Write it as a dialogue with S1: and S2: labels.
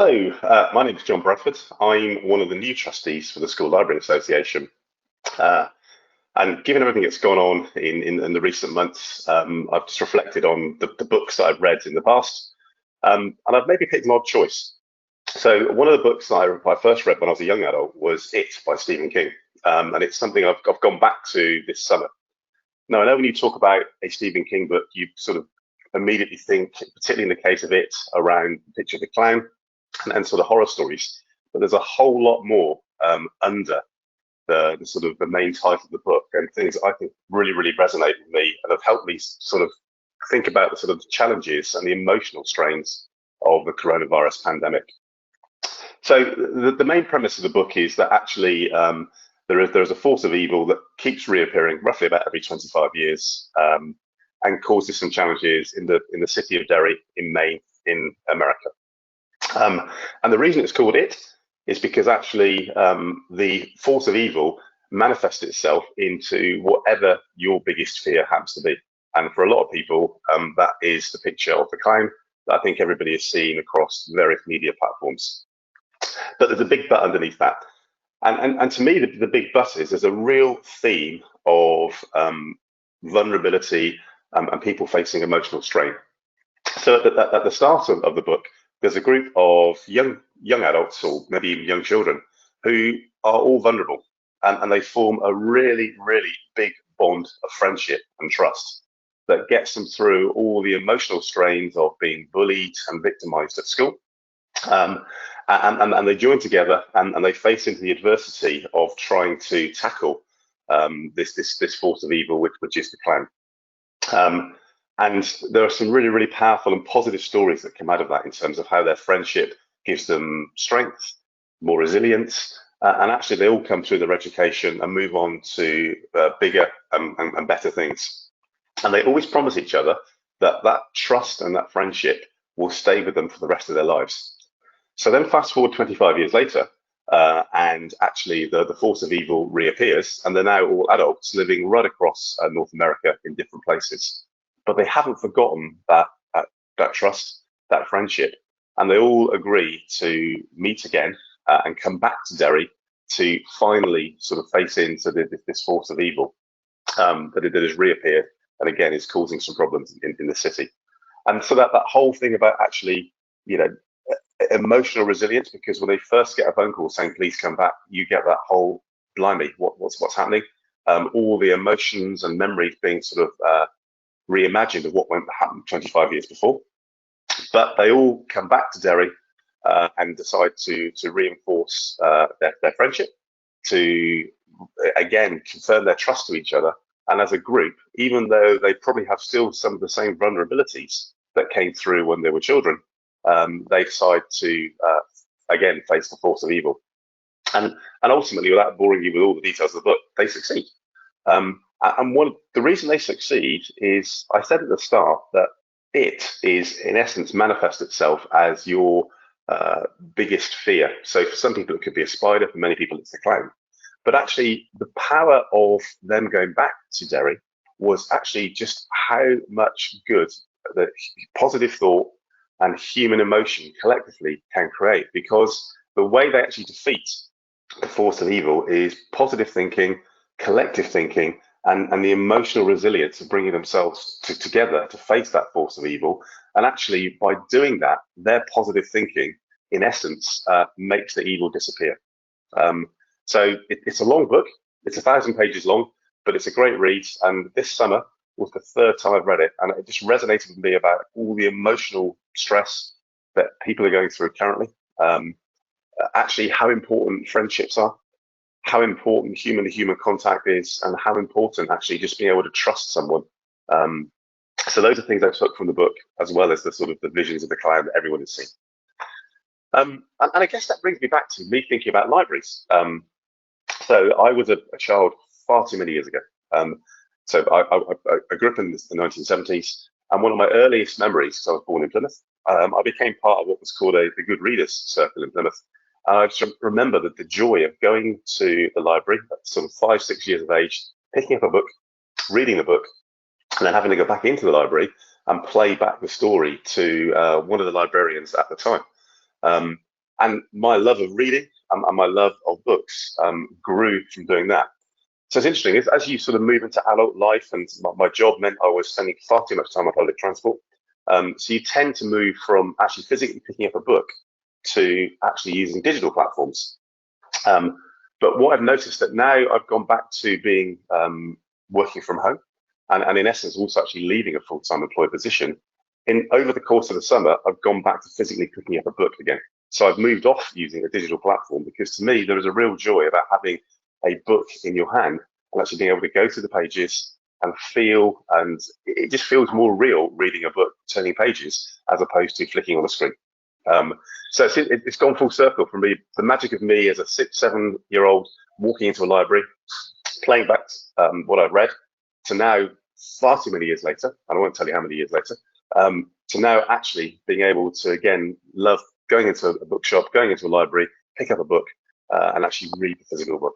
S1: Hello, my name is John Bradford. I'm one of the new trustees for the School Library Association. Uh, and given everything that's gone on in the recent months, I've just reflected on the books that I've read in the past, and I've maybe picked an odd choice. So one of the books that I first read when I was a young adult was It by Stephen King, and it's something I've gone back to this summer. Now, I know when you talk about a Stephen King book, you sort of immediately think, particularly in the case of It, around the picture of the clown and sort of horror stories. But there's a whole lot more under the sort of the main title of the book, and things I think really resonate with me and have helped me sort of think about the sort of challenges and the emotional strains of the coronavirus pandemic. So the main premise of the book is that actually there is a force of evil that keeps reappearing roughly about every 25 years, and causes some challenges in the city of Derry in Maine in America. And the reason it's called It is because actually the force of evil manifests itself into whatever your biggest fear happens to be. And for a lot of people, that is the picture of the clown that I think everybody has seen across various media platforms. But there's a big but underneath that. And to me, the big but is there's a real theme of vulnerability and people facing emotional strain. So at the start of the book, there's a group of young adults, or maybe even young children, who are all vulnerable, and they form a really big bond of friendship and trust that gets them through all the emotional strains of being bullied and victimized at school. And they join together and they face into the adversity of trying to tackle this force of evil, which is the clown. And there are some really powerful and positive stories that come out of that in terms of how their friendship gives them strength, more resilience, and actually they all come through their education and move on to bigger and better things. And they always promise each other that trust and that friendship will stay with them for the rest of their lives. So then fast forward 25 years later, and actually the force of evil reappears, and they're now all adults living right across North America in different places. But they haven't forgotten that trust, that friendship, and they all agree to meet again and come back to Derry to finally sort of face into this force of evil that has reappeared and again is causing some problems in the city. And so that whole thing about actually, emotional resilience, because when they first get a phone call saying please come back, you get that whole blimey, what's happening? All the emotions and memories being sort of reimagined of what went to happen 25 years before. But they all come back to Derry and decide to reinforce their friendship, to again confirm their trust to each other. And as a group, even though they probably have still some of the same vulnerabilities that came through when they were children, they decide to again face the force of evil. And ultimately, without boring you with all the details of the book, they succeed. And the reason they succeed is, I said at the start that it is, in essence, manifests itself as your biggest fear. So for some people, it could be a spider. For many people, it's the clown. But actually, the power of them going back to Derry was actually just how much good the positive thought and human emotion collectively can create, because the way they actually defeat the force of evil is positive thinking, collective thinking, and the emotional resilience of bringing themselves together to face that force of evil. And actually, by doing that, their positive thinking, in essence, makes the evil disappear. So it's a long book. It's 1,000 pages long, but it's a great read. And this summer was the third time I've read it, and it just resonated with me about all the emotional stress that people are going through currently. Actually, how important friendships are, how important human-to-human contact is, and how important actually just being able to trust someone. So those are things I took from the book, as well as the sort of the visions of the clown that everyone has seen. And I guess that brings me back to me thinking about libraries. So I was a child far too many years ago. So I grew up in the 1970s, and one of my earliest memories, because I was born in Plymouth, I became part of what was called the Good Readers Circle in Plymouth. And I just remember the joy of going to the library at sort of 5, 6 years of age, picking up a book, reading the book, and then having to go back into the library and play back the story to one of the librarians at the time. And my love of reading and my love of books grew from doing that. So it's interesting, as you sort of move into adult life, and my job meant I was spending far too much time on public transport. So you tend to move from actually physically picking up a book to actually using digital platforms. But what I've noticed that now I've gone back to being working from home, and in essence also actually leaving a full-time employed position. Over the course of the summer, I've gone back to physically picking up a book again. So I've moved off using a digital platform, because to me there is a real joy about having a book in your hand and actually being able to go through the pages and feel, and it just feels more real reading a book, turning pages, as opposed to flicking on a screen. So it's gone full circle for me. The magic of me as a 6-7-year-old walking into a library, playing back what I've read, to now, far too many years later, and I won't tell you how many years later, to now actually being able to, again, love going into a bookshop, going into a library, pick up a book, and actually read the physical book.